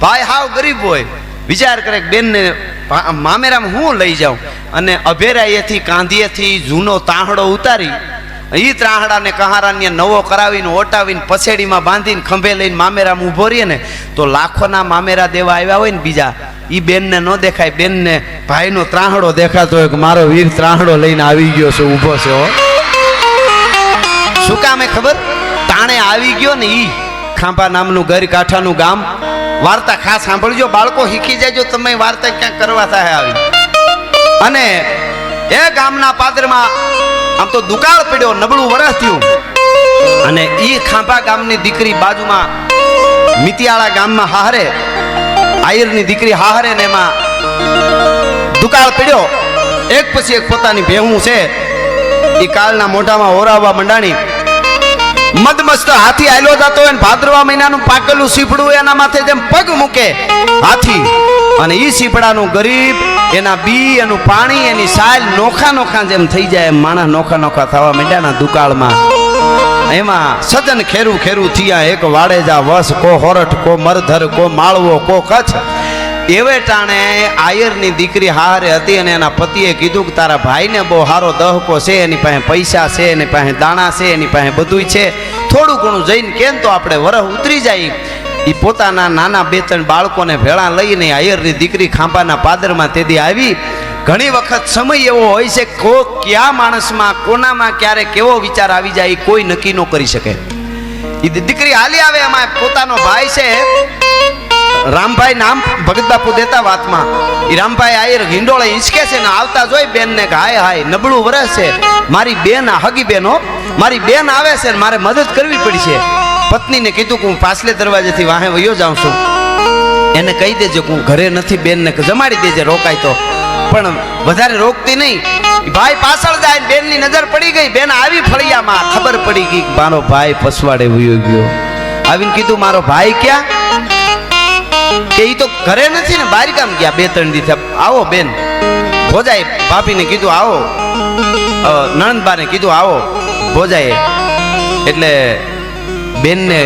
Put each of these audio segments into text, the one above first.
ભાઈ હાવ ગરીબ હોય, વિચાર કરે કે બેનને મામેરામાં હું લઈ જાઉં, અને અભેરાયેથી કાંધીએથી જૂનો તાહડો ઉતારી એ ત્રાહડાને કહારાને નવો કરાવીને ઓટાવીને પછેડીમાં બાંધીને ખંભે લઈને મામેરામાં ઊભો રહીએ ને તો લાખોના મામેરા દેવા આવ્યા હોય ને બીજા, એ બેનને ન દેખાય, બેનને ભાઈનો ત્રાહડો દેખાતો હોય કે મારો વીર ત્રાહડો લઈને આવી ગયો છે, ઊભો છે. શું કામે ખબર? તાણે આવી ગયો ને ઈ ખાંભા નામનું ગરકાંઠાનું ગામ. વાર્તા ખાસ સાંભળજો બાળકો, શીખી જાયજો તમે વાર્તા ક્યાંક કરવા થાય આવી. અને એ ગામના પાદરમાં આમ તો દુકાળ પડ્યો, નબળું વરસ થયું, અને ઈ ખાંભા ગામની દીકરી બાજુમાં મિતિયાળા ગામમાં હાહરે, આયરની દીકરી હાહરે ને એમાં દુકાળ પડ્યો. એક પછી એક પોતાની ભેહું છે એ કાળના મોઢામાં ઓરાવવા મંડાણી. મદમસ્ત હાથી આયલો જતો હોય ને ભાદરવા મહિનાનું પાકેલું સીપડું એના માથે જેમ પગ મૂકે હાથી, અને ઈ સીપડાનું ગરીબ એના બી, એનું પાણી, એની સાલ નોખા નોખા જેમ થઈ જાય એમ માણસ નોખા નોખા થવા માંડ્યાના દુકાળમાં. એમાં સજન ખેરું ખેરું થયા, એક વાડેજા વસ, કો હોરઠ, કો મરધર, કો માળવો, કો કચ્છ. એવે ટાણે આયરની દીકરી હારે હતી અને એના પતિએ કીધું કે તારા ભાઈને બહુ સારો દહકો છે, એની પાસે પૈસા છે, એની પાસે દાણા છે, એની પાસે બધુંય છે, થોડું ઘણું જઈને કેમ તો આપણે વરહ ઉતરી જાય. એ પોતાના નાના બે ત્રણ બાળકોને ભેળા લઈને આયરની દીકરી ખાંભાના પાદરમાં તેદી આવી. ઘણી વખત સમય એવો હોય છે કે કયા માણસમાં કોનામાં ક્યારે કેવો વિચાર આવી જાય એ કોઈ નક્કી ન કરી શકે. એ દીકરી હાલી આવે, એમાં પોતાનો ભાઈ છે રામભાઈ, નામ ભગત બાપુ દેતા વાતમાં. એ રામભાઈ આયર હિંડોળે હિંચકે છે ને આવતા જોઈ બેનને કે હાય હાય નબળું વરસ છે, મારી બેન હગી બેનો, મારી બેન આવે છે ને મારે મદદ કરવી પડી છે. પત્નીને કીધું કે હું પાછલે દરવાજેથી વાહે વયો જાઉં છું, એને કહી દેજો કે હું ઘરે નથી, બેનને જમાડી દેજે રોકાય તો. પણ વધારે રોકતી નહીં. ભાઈ પાછળ જાય, બેનની નજર પડી ગઈ, બેન આવી ફળિયામાં, ખબર પડી ગઈ મારો ભાઈ પસવાડે વયો ગયો. આવીને કીધું મારો ભાઈ ક્યાં? કે ઈ તો ઘરે નથી ને, બારી કામ ગયા 2-3 દી. આવો બેન. ભોજાએ ભાભીને કીધું આવો, નણંદબાને કીધું આવો ભોજાએ. એટલે બેનને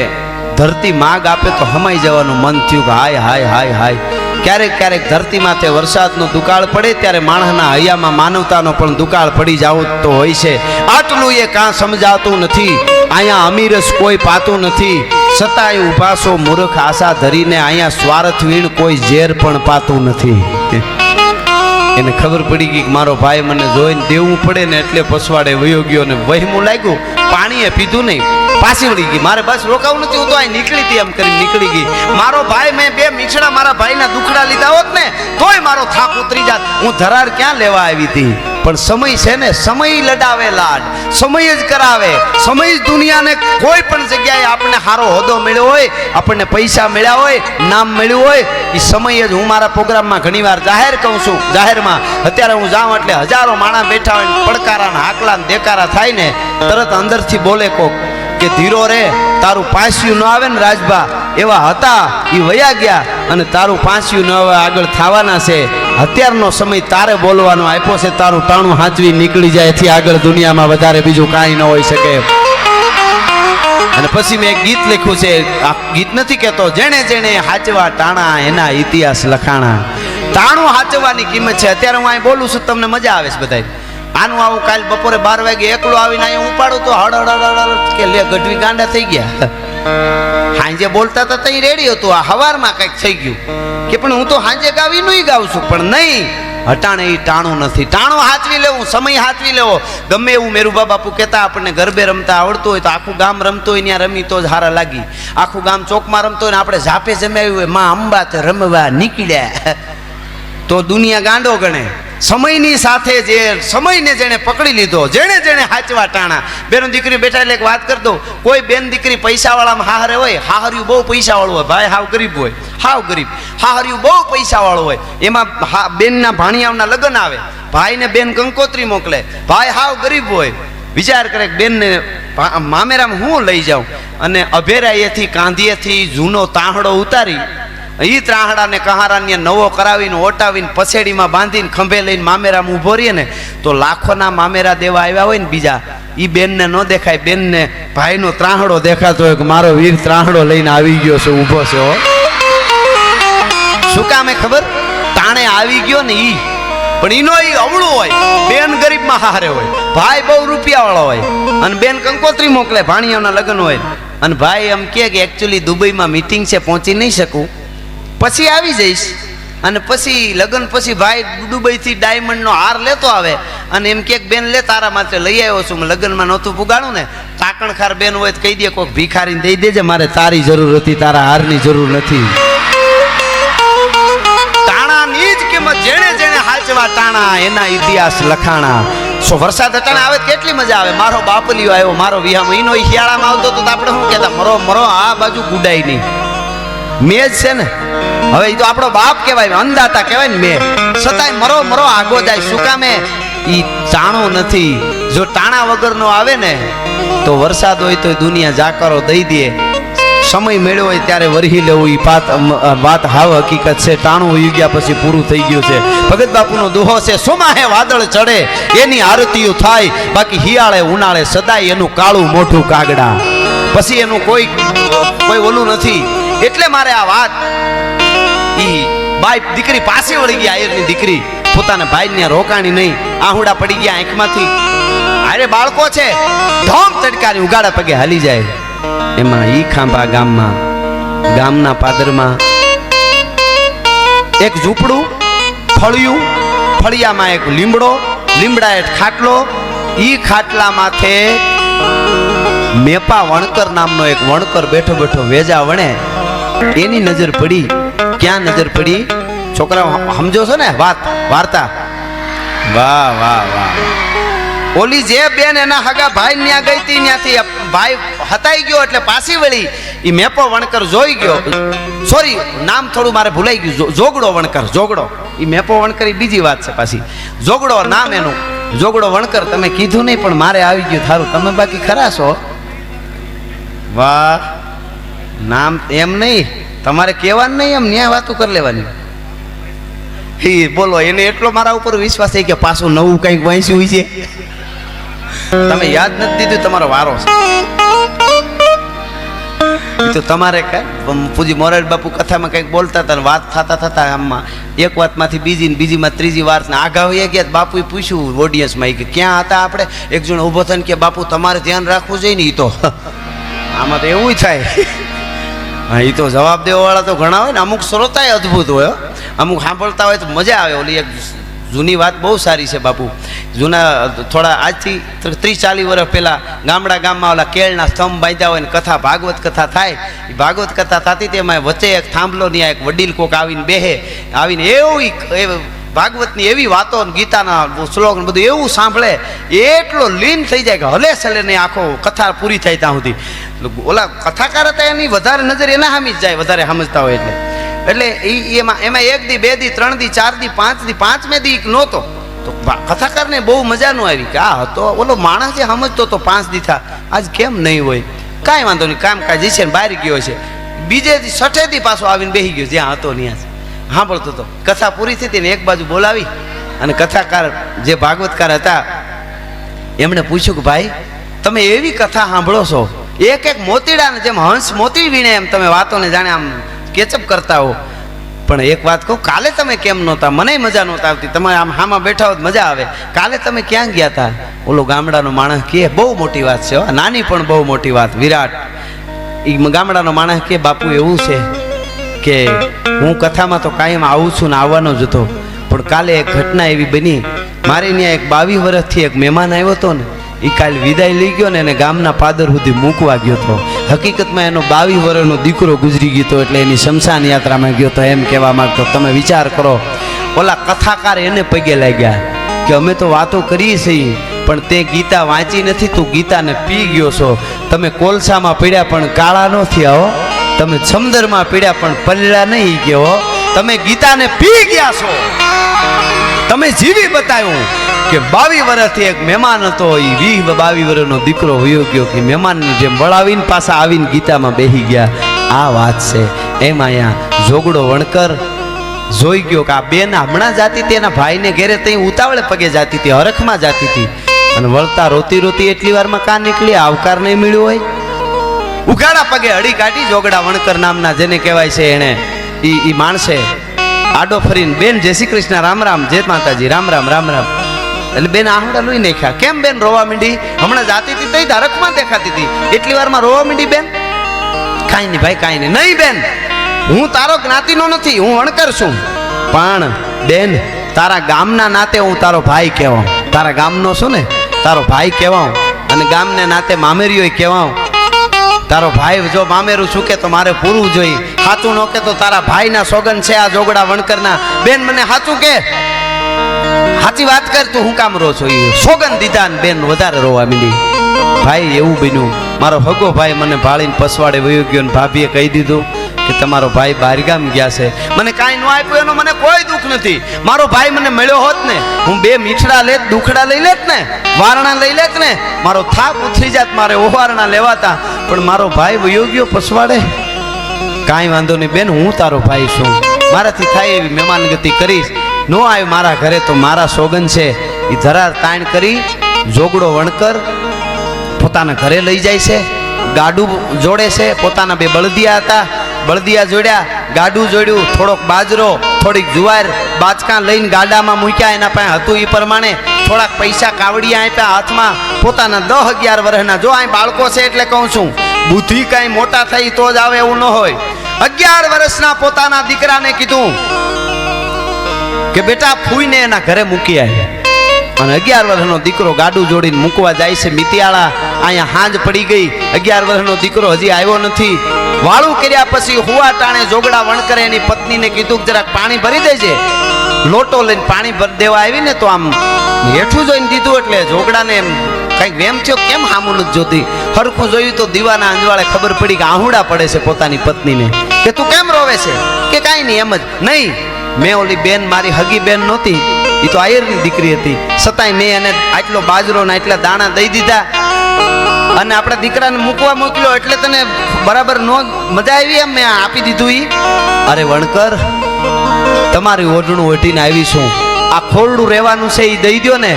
ધરતી માગ આપે તો હમાઈ જવાનું મન થયું કે હાય હાય હાય હાય. ક્યારેક ક્યારેક ધરતી માથે વરસાદનો દુકાળ પડે ત્યારે માણસના હૈયામાં માનવતાનો પણ દુકાળ પડી જવું તો હોય છે. આટલું એ કાં સમજાતું નથી, અહીંયા અમીરસ કોઈ પાતું નથી, છતાંય ઉભા છો મૂર્ખ આશા ધરીને, અહીંયા સ્વાર્થ વીણ કોઈ ઝેર પણ પાતું નથી. એને ખબર પડી ગઈ કે મારો ભાઈ મને જોઈને દેવું પડે ને એટલે પસવાડે વયો ગયો, ને વહેમું લાગ્યું, પાણીએ પીધું નહીં, પાછી વળી ગઈ. મારે બસ રોકાવું નથી, હું તો અહીં નીકળી હતી એમ કરી નીકળી ગઈ. મારો ભાઈ, મેં 2 મીઠડા મારા ભાઈના દુખડા લીધા હોત ને તોય મારો થાક ઉતરી જાત. હું ધરાર ક્યાં લેવા આવી હતી? પણ સમય છે ને, સમય લડાવે લાડ, સમય જ કરાવે. સમય જ દુનિયાને કોઈ પણ જગ્યાએ આપણને સારો હોદ્દો મળ્યો હોય, આપણને પૈસા મળ્યા હોય, નામ મળ્યું હોય, એ સમય જ. હું મારા પ્રોગ્રામમાં ઘણીવાર જાહેર કહું છું, જાહેરમાં અત્યારે હું જાઉં એટલે હજારો માણસ બેઠા હોય, પડકારા ને હાકલા ને દેકારા થાય ને તરત અંદરથી બોલે કોક કે ધીરો રે, તારું પાંસ્યું ન આવે ને રાજભા, એવા હતા એ વયા ગયા અને તારું પાંસ્યું ન આવે આગળ થવાના છે. અત્યારનો સમય તારે બોલવાનો આપ્યો છે, તારું ટાણું હાંચવી નીકળી જાય, એથી આગળ દુનિયામાં વધારે બીજું કાંઈ ન હોઈ શકે. અને પછી મેં એક ગીત લખ્યું છે, આ ગીત નથી કહેતો, જેણે જેણે હાચવા ટાણા એના ઇતિહાસ લખાણા. ટાણું હાચવવાની કિંમત છે. અત્યારે હું અહીં બોલું છું, તમને મજા આવે છે બધાય. આનું આવું કાલ બપોરે 12 વાગે એકલો આવીને અહીંયા ઉપાડું તો હડ કે લે ગઢવી ગાંડા થઈ ગયા. હાંજે બોલતા હતા તઈ રેડી હતું, આ હવારમાં કંઈક થઈ ગયું કે પણ હું તો હાંજે ગાવી નહીં ગાઉં છું. પણ નહીં, હટાણે એ ટાણું નથી. ટાણું હાચવી લેવું, સમય હાચવી લેવો. ગમે એવું મેરુબા બાપુ કહેતા, આપણને ગરબે રમતા આવડતું હોય તો આખું ગામ રમતો હોય ત્યાં રમી તો જ હારા લાગી. આખું ગામ ચોકમાં રમતો હોય ને આપણે ઝાપે જમાવ્યું હોય, માં અંબા તો રમવા નીકળ્યા તો દુનિયા ગાંડો ગણે. સમયની સાથે જે સમયને જેણે પકડી લીધો, જેણે જેણે હાચવા ટાણા. બેનો દીકરી બેઠા એટલે એક વાત કરી દઉં, કોઈ બેન દીકરી પૈસાવાળામાં હાહરે હોય, હાહર્યું બહુ પૈસાવાળું હોય, ભાઈ હાવ ગરીબ હોય, હાવ ગરીબ. હાહર્યું બહુ પૈસાવાળું હોય, એમાં બેનના ભાણિયાઓના લગ્ન આવે, ભાઈને બેન કંકોત્રી મોકલે, ભાઈ હાવ ગરીબ હોય. વિચાર કરે કે બેનને મામેરામાં હું લઈ જાઉં, અને અભેરાયેથી કાંધીએથી જૂનો તાહડો ઉતારી એ ત્રાહડાને કહારાને નવો કરાવીને ઓટાવીને પછેડીમાં બાંધીને ખંભે લઈને મામેરામાં ઊભો રહીએ ને તો લાખોના મામેરા દેવા આવ્યા હોય ને બીજા, એ બેનને ન દેખાય, બેનને ભાઈનો ત્રાહડો દેખાતો હોય કે મારો વીર ત્રાહડો લઈને આવી ગયો છે, ઊભો છે. નામે ખબર? તાણે આવી ગયો ને ઈ, પણ ઈનો ઈ અવળું હોય, બેન ગરીબમાં હારે હોય, ભાઈ બહુ રૂપિયા વાળો હોય, અને બેન કંકોત્રી મોકલે, ભાણિયાના લગ્ન હોય, અને ભાઈ એમ કે એકચ્યુઅલી દુબઈમાં મીટિંગ છે, પહોંચી નહીં શકું, પછી આવી જઈશ. અને પછી લગ્ન પછી ભાઈ દુબઈથી ડાયમંડનો હાર લેતો આવે અને એમ કે બેન લે તારા માટે લઈ આવ્યો છું, લગ્નમાં નહોતું પુગાડું ને, તાકણખાર બેન હોય તો કહી દે કોઈક ભિખારીને દઈ દેજે, મારે તારી જરૂર હતી, તારા હારની જરૂર નથી. તાણાની જ કિંમત જેણે જેણે હાચવા ટાણા એના ઇતિહાસ લખાણા. વરસાદ અટાણે આવે કેટલી મજા આવે. મારો બાપલિયો આવ્યો, મારો વિહામો, ઈનો શિયાળામાં આવતો તો આપણે શું કહેતા, મરો મરો આ બાજુ ગુડાઈ નહીં. મેં જ છે ને, હવે એ તો આપણો બાપ કહેવાય, અંદાતા કહેવાય ને મેં, છતાંય મરો મરો આગો જાય. શું કામે? ઈ ટાણો નથી. જો ટાણા વગરનો આવે ને તો વરસાદ હોય તો દુનિયા જાકરો દઈ દે, સમય મેળ્યો હોય ત્યારે વરહી લેવું. એ વાત હાવ હકીકત છે. ટાણું ઉઈ ગયા પછી પૂરું થઈ ગયું છે. ભગત બાપુનો દોહો છે, સોમાહે વાદળ ચડે એની આરતીઓ થાય, બાકી હિયાળે ઉનાળે સદાય એનું કાળું મોઢું કાગડા, પછી એનું કોઈ ઓલું નથી. એટલે મારે આ વાત, ઈ બાઈ દીકરી પાસે વળી ગઈ, આયરની દીકરી પોતાના ભાઈને રોકાણી નહીં, આહુડા પડી ગયા આંખમાંથી. અરે બાળકો છે, ધોમ તડકાની ઉગાડા પગે હાલી જાય. એમાં ઈ ખાંભા ગામમાં, ગામના પાદરમાં એક ઝૂંપડું, ફળિયું, ફળિયામાં એક લીમડો, લીમડા એક ખાટલો, ઈ ખાટલા માથે મેપા વણકર નામનો એક વણકર બેઠો બેઠો વેજા વણે. એની નજર પડી. ક્યાં નજર પડી? છોકરા સમજો છો ને વાત વાર્તા? વાહ વાહ વાહ. ઓલી જે બેન એના હગા ભાઈ ન્યા ગઈ હતી, ત્યાંથી ભાઈ હતાઈ ગયો એટલે પાછી વળી ઈ મેપો વણકર જોઈ ગયો. સોરી, નામ થોડું મારે ભૂલાઈ ગયું. જોગડો વણકર, જોગડો. ઈ મેપો વણકર ઈ બીજી વાત છે પાછી. જોગડો નામ એનું, જોગડો વણકર. તમે કીધું નહીં પણ મારે આવી ગયું થારું. તમે બાકી ખરા છો. વાહ. નામ એમ નહીં, તમારે કહેવાનું નહીં, એમ ન્યા વાતું કરી લેવાની. બોલો, એને એટલો મારા ઉપર વિશ્વાસ છે કે પાછું નવું કંઈક વાંચ્યું છે. તમે યાદ નથી દીધું, તમારો વારો છે. તો તમારે પૂજી મોરારી બાપુ કથામાં કંઈક બોલતા હતા, વાત થતા થતા આમાં એક વાતમાંથી બીજી ને બીજીમાં ત્રીજી વાત ને આગા વહી ગયા. બાપુએ પૂછ્યું ઓડિયન્સમાં કે ક્યાં હતા આપણે? એક જણ ઊભો થઈને કે બાપુ તમારે ધ્યાન રાખવું જોઈએ ને. એ તો આમાં તો એવું થાય. હા, એ તો જવાબ દેવા વાળા તો ઘણા હોય ને, અમુક શ્રોતાય અદ્ભુત હોય, અમુક સાંભળતા હોય તો મજા આવે. ઓલી એક જૂની વાત બહુ સારી છે બાપુ. જૂના થોડા આજથી 30-40 વર્ષ પહેલાં ગામમાં ઓલા કેળના સ્તંભ બાંધ્યા હોય ને કથા, ભાગવત કથા થાય. એ ભાગવત કથા થતી તેમાં વચ્ચે એક થાંભલો ની એક વડીલ કોક આવીને બેહે, આવીને એવું ભાગવતની એવી વાતો, ગીતાના શ્લોક બધું એવું સાંભળે, એટલો લીન થઈ જાય કે હલે સલે નહીં, આખો કથા પૂરી થાય ત્યાં સુધી. ઓલા કથાકાર હતા એની વધારે નજર એના સામી જ જાય, વધારે સમજતા હોય એટલે એમાં 1 દી 2 દી 3 દી 4 દી 5 દી 5મે દી નહોતો તો કથાકારને બહુ મજા ન આવી કે આ હતો ઓલો માણસ જે સમજતો તો 5 દી થા, આજ કેમ નહીં હોય? કાંઈ વાંધો નહીં, કામ કાજ છે ને બહાર ગયો છે. બીજે દી 6 દી પાછો આવીને બેસી ગયો જ્યાં હતો ત્યાં સાંભળતો હતો. કથા પૂરી થઈ હતી ને એક બાજુ બોલાવી અને કથાકાર જે ભાગવતકાર હતા એમણે પૂછ્યું કે ભાઈ તમે એવી કથા સાંભળો છો, એક એક મોતીડાને જેમ હંસ મોતી વીણે એમ તમે વાતોને જાણે આમ કેચઅપ કરતા હો, પણ એક વાત કહું, કાલે તમે કેમ નહોતા? મને મજા નહોતા આવતી, તમે આમ હામાં બેઠા હો મજા આવે. કાલે તમે ક્યાં ગયા હતા? ઓલો ગામડાનો માણસ કે બહુ મોટી વાત છે, નાની પણ બહુ મોટી વાત, વિરાટ. એ ગામડાનો માણસ કે બાપુ એવું છે કે હું કથામાં તો કાયમ આવું છું ને આવવાનો જ હતો, પણ કાલે એક ઘટના એવી બની, મારે ત્યાં એક 22 વર્ષથી એક મહેમાન આવ્યો હતો ને, એ કાલે વિદાય લઈ ગયો ને એને ગામના પાદર સુધી મૂકવા ગયો હતો. હકીકતમાં એનો 22 વર્ષનો દીકરો ગુજરી ગયો હતો, એટલે એની શમશાન યાત્રામાં ગયો હતો એમ કહેવા માંગતો. તમે વિચાર કરો, ઓલા કથાકાર એને પગે લાગ્યા કે અમે તો વાતો કરીએ છીએ પણ તે ગીતા વાંચી નથી, તું ગીતાને પી ગયો છો. તમે કોલસામાં પીડ્યા પણ કાળા ન થયા હો, તમે સમંદરમાં પીડ્યા પણ પલળ્યા નહીં ગયો, તમે ગીતાને પી ગયા છો. તમે જીવી બતાવ્યું કે 22 વર્ષથી એક મહેમાન હતો, એ 22 વર્ષનો દીકરો વયો ગયો કે મહેમાનની જેમ વળાવીને પાછા આવીને ગીતામાં બેસી ગયા. આ વાત છે. એમ અહીંયા જોગડો વણકર જોઈ ગયો કે આ બેન હમણાં જાતી હતી એના ભાઈને ઘેરે, ત્યાં ઉતાવળે પગે જાતી હતી, હરખમાં જાતી હતી, અને વળતા રોતી રોતી એટલી વારમાં કાં નીકળી, આવકાર નહીં મળ્યો હોય. ઉઘાડા પગે હળી કાઢી જોગડા વણકર નામના જેને કહેવાય છે, એને ઈ માણસે આડો ફરીને બેન જય શ્રી કૃષ્ણ રામ રામ જય માતાજી રામ રામ રામ રામ. એટલે બેન આહુડા લોહી નાખ્યા. કેમ બેન રોવા માંડી? હમણાં જાતી હતી તઈ ધારકમાં દેખાતી હતી, એટલી વારમાં રોવા માંડી બેન? કાંઈ નહીં ભાઈ, કાંઈ નહીં. નહીં બેન, હું તારો જ્ઞાતિનો નથી, હું વણકર છું. પણ બેન, તારા ગામના નાતે હું તારો ભાઈ કહેવાઉં. તારા ગામનો છું ને, તારો ભાઈ કહેવાઉં. અને ગામને નાતે મામેરીઓ કહેવાઉં. તારો ભાઈ જો મામેરું શું કે તો મારે પૂરું જોઈએ. સાચું ન કે તો તારા ભાઈના સોગન છે આ જોગડા વણકરના. બેન મને સાચું કે, સાચી વાત કર, તું હું કામ રો છો? સોગન દીધા ને બેન વધારે રોવા માંડી. ભાઈ એવું બન્યું, મારો હગો ભાઈ મને ભાળીને પસવાડે વયો ગયો ને ભાભીએ કહી દીધું કે તમારો ભાઈ બહારગામ ગયા છે. મને કાંઈ ન આપ્યું એનો મને કોઈ દુઃખ નથી. મારો ભાઈ મને મળ્યો હોત ને, હું 2 મીઠડા લેત, દુખડા લઈ લેત ને, વારણા લઈ લેત ને, મારો થાક ઉતરી જાત, મારે ઓવારણા લેવાતા. પણ મારો ભાઈ વયો ગયો પસવાડે. કાંઈ વાંધો નહીં બેન, હું તારો ભાઈ છું, મારાથી થાય એવી મહેમાનગતિ કરીશ. નો આવ્યો મારા ઘરે તો મારા સોગન છે. એ ધરા તાણ કરી જોગડો વણકર પોતાના ઘરે લઈ જાય છે. ગાડું જોડે છે, પોતાના 2 બળદિયા હતા, બળદિયા જોડ્યા, ગાડું જોડ્યું, થોડોક બાજરો, થોડીક જુવાર, બાચકા લઈને ગાડામાં મૂક્યા. એના પાસે હતું એ પ્રમાણે થોડાક પૈસા કાવડિયા આપ્યા હાથમાં. પોતાના 10-11 વર્ષના, જો અહીં બાળકો છે એટલે કહું છું, બુદ્ધિ કાંઈ મોટા થઈ તો જ આવે એવું ન હોય. 11 વર્ષના પોતાના દીકરાને કીધું કે બેટા ફૂઈને એના ઘરે મૂકી આવી. અને 11 વર્ષનો દીકરો ગાડું જોડીને મૂકવા જાય છે. મિતિયાળા અહીંયા હાંજ પડી ગઈ, 11 વર્ષનો દીકરો હજી આવ્યો નથી. વાળું કર્યા પછી હુવા ટાણે જોગડા વણકરે એની પત્નીને કીધું કે જરાક પાણી ભરી દેજે. લોટો લઈને પાણી ભરી દેવા આવી ને તો આમ હેઠું જોઈને દીધું એટલે જોગડાને એમ કંઈક વેમ થયો, કેમ હામું નથી જોતી. હરખું જોયું તો દીવાના અંજવાળે ખબર પડી કે આહુડા પડે છે પોતાની પત્નીને. કે તું કેમ રોવે છે? કે કાંઈ નહીં, એમ જ. નહીં, મેં ઓલી બેન, મારી હગી બેન નહોતી, એ તો આયરની દીકરી હતી, છતાંય મેં એને આટલો બાજરો ને આટલા દાણા દઈ દીધા. અને આપણા દીકરાને મૂકવા મોકલ્યો એટલે તને બરાબર નો મજા આવી એમ મેં આપી દીધું. ઈ અરે વણકર, તમારી ઓઢણું ઓઢીને આવી છું, આ ખોરડું રહેવાનું છે એ દઈ દો ને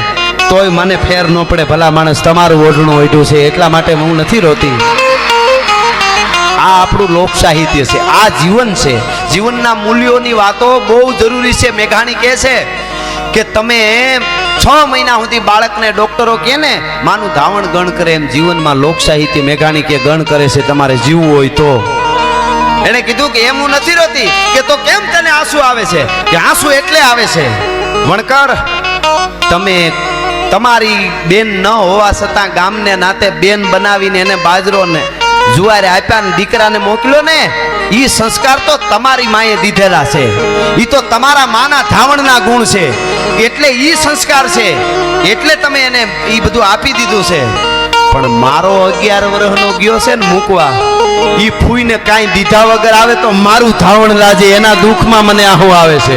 તોય મને ફેર ન પડે. ભલા માણસ, તમારું ઓઢણું ઓઢ્યું છે એટલા માટે હું નથી રોતી. આ આપણું લોક સાહિત્ય છે, આ જીવન છે. જીવનના મૂલ્યોની વાતો બહુ જરૂરી છે. મેઘાણી કહે છે કે તમે 6 મહિના સુધી બાળકને ડોક્ટરો કહે ને માનું ધાવણ ગણ કરે, એમ જીવનમાં લોક સાહિત્ય મેઘાણી કે ગણ કરે છે. તમારે જીવવું હોય તો. એને કીધું કે એમ હું નથી રોતી. કે તો કેમ તને આંસુ આવે છે? કે આંસુ એટલે આવે છે વણકર, તમે તમારી બેન ન હોવા છતાં ગામને નાતે બેન બનાવીને એને બાજરો ને જુવારે આપ્યા ને દીકરાને મોકલ્યો ને, ઈ સંસ્કાર તો તમારી માએ દીધેલા છે. ઈ તો તમારા માના ધાવણના ગુણ છે, એટલે ઈ સંસ્કાર છે, એટલે તમે એને ઈ બધું આપી દીધું છે. પણ મારો 11 વર્ષનો ગયો છે ને મૂકવા, ઈ ફૂઈને કાંઈ દીધા વગર આવે તો મારું ધાવણ લાજે, એના દુઃખમાં મને આહું આવે છે.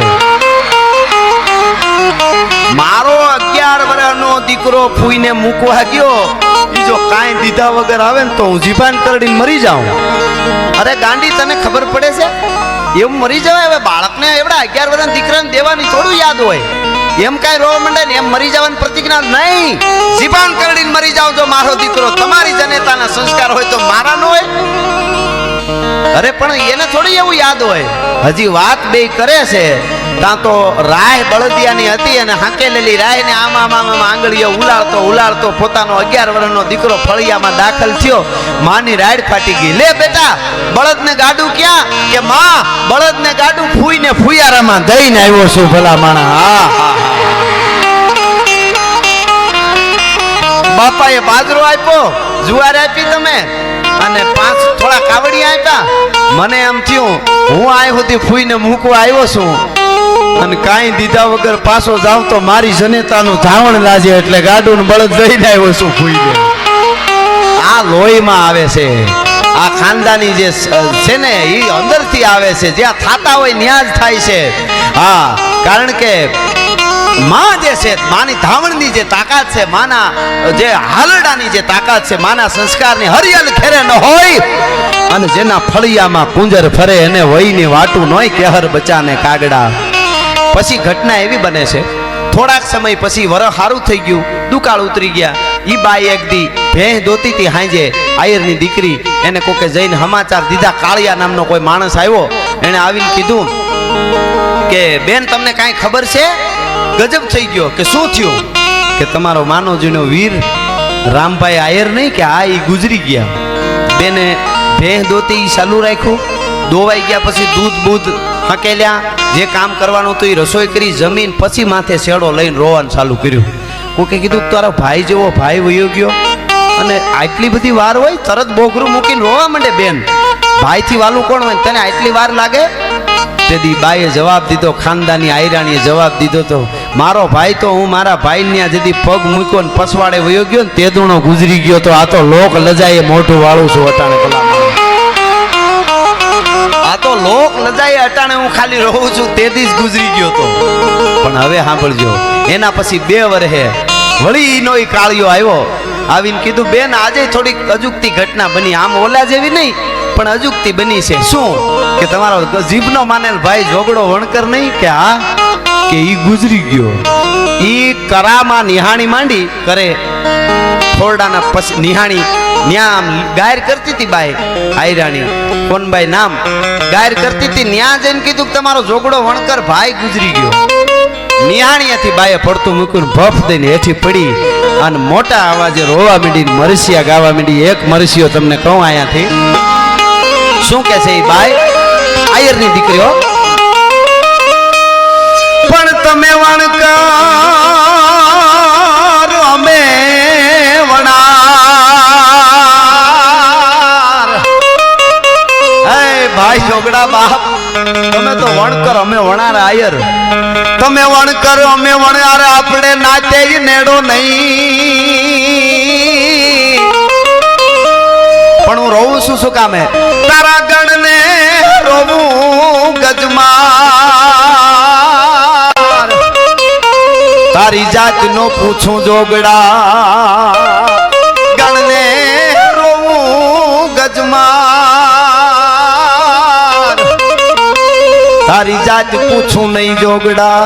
મારો 11 વર્ષનો દીકરો ફૂઈને મૂકવા ગયો, ઈ જો કાંઈ દીધા વગર આવે ને તો હું જીભાન કરડીને મરી જાઉં. અરે ગાંડી, તને ખબર પડે છે એમ મરી જવાય? હવે બાળકને એવડા 11 વર્ષના દીકરાને દેવાની થોડું યાદ હોય? એમ કાંઈ રોવા માંડે ને એમ મરી જવાની પ્રતિજ્ઞા નહીં. જીભાન કરડીને મરી જાવ જો મારો દીકરો. તમારી જનેતાના સંસ્કાર હોય તો મારા ન હોય? અરે પણ એને થોડી એવું યાદ હોય. હજી વાત બે કરે છે ત્યાં તો રાય બળદિયાની હતી અને હાંકેલેલી રાય ને આમ આંગળીઓ ઉલાળતો પોતાનો 11 વર્ષનો દીકરો ફળિયામાં દાખલ થયો. માની રાડ ફાટી ગઈ. લે બેટા, બળદને ગાડું ક્યાં? કે માં, બળદને ગાડું ફૂઈને ફુયારામાં દઈને આવ્યો છું. ભલા માણા, બાપાએ બાજરો આપ્યો, જુવાર આપી તમે, અને 5 થોડા કાવડિયા આપ્યા. મને એમ થયું હું આ સુધી ફૂઈને મૂકવા આવ્યો છું અને કાંઈ દીધા વગર પાછો જાવ તો મારી જનેતાનું ધાવણ લાજે, એટલે ગાડું બળદ લઈને આવ્યો છું ફૂઈને. આ લોહીમાં આવે છે. આ ખાનદાની જે છે ને એ અંદરથી આવે છે. જ્યાં થાતા હોય ત્યાં જ થાય છે. હા, કારણ કે માં જે છે, માની ધાવણની જે તાકાત છે, માના જે હાલડાની જે તાકાત છે, માના સંસ્કારની હરિયલ ખેરે ન હોય અને જેના ફળિયામાં કુંજર ફરે એને વહીની વાટું નોય કેહર બચાને કાગડા. પછી ઘટના એવી બને છે, થોડાક સમય પછી વરહ સારું થઈ ગયું, દુકાળ ઉતરી ગયા. ઈ બાઈ એક દી ભેંસ દોતી હતી હાંજે, આયરની દીકરી, એને કોકે જઈને સમાચાર દીધા. કાળિયા નામનો કોઈ માણસ આવ્યો, એને આવીને કીધું કે બેન તમને કાંઈ ખબર છે? ગજબ થઈ ગયો. કે શું થયું? કે તમારો માનવજીનો વીર રામભાઈ આયર નહીં કે આ ઈ ગુજરી ગયા. બેને ભેહ દોતી ચાલુ રાખ્યું. દોવાઈ ગયા પછી દૂધ બૂધ હકેલ્યા, જે કામ કરવાનું હતું એ રસોઈ કરી, જમીન પછી માથે શેડો લઈને રોવાનું ચાલુ કર્યું. કોકે કીધું તારો ભાઈ જેવો ભાઈ વયો ગયો અને આટલી બધી વાર હોય? તરત બોઘરું મૂકીને રોવા માંડે બેન. ભાઈથી વાલું કોણ હોય? તને આટલી વાર લાગે? તેથી બાઈએ જવાબ દીધો, ખાનદાની આયરાણીએ જવાબ દીધો તો મારો ભાઈ તો હું મારા ભાઈને જેથી પગ મૂક્યો ને પસવાડે વયો ગયો ને તેદુણો ગુજરી ગયો. તો આ તો લોક લજાએ મોઢું વાળું છું અટાણે. ભલા આ તો લોક લજાએ અટાણે હું ખાલી રહું છું તેથી જ ગુજરી ગયો તો. પણ હવે સાંભળજો, એના પછી 2 વર્ષે વળી ઈનો કાળિયો આવ્યો. આવીને કીધું બેન આજે થોડીક અજુગતી ઘટના બની. આમ ઓલા જેવી નહીં પણ અજુગતી બની છે. શું? કે તમારો જીભનો માનેલ ભાઈ જોગડો વણકર નહીં કે હા કે ઈ ગુજરી ગયો. ઈ કરામાં નિહાણી માંડી કરે ફોરડાના પછી નિહાણી ન્યા ગાયર કરતી હતી બાઈ આયરાણી કોનબાઈ નામ ગાયર કરતી હતી. ન્યા જઈને કીધું કે તમારો જોગડો વણકર ભાઈ ગુજરી ગયો. નિહાણીયાથી બાએ પડતું મૂકીને ભફ દઈને હેઠી પડી અને મોટા અવાજે રોવા માંડી, મરસિયા ગાવા માંડી. એક મરસિયો તમને કહું અહીંયાથી શું કે છે એ બાઈ આયરની દીકરીઓ, પણ તમે વણકર અમે વણાર. હે ભાઈ જોગડા બાપ, તમે તો વણકર અમે વણાર આયર. તમે વણકર અમે વણાર, આપણે નાતે નેડો નહીં. પણ હું રોવું છું શું કામે? તારા ગણને રોવું ગજમાર. તારી જાત નો પૂછું જોગડા, ગણને રોવું ગજમાર. તારી જાત પૂછું નહીં જોગડા.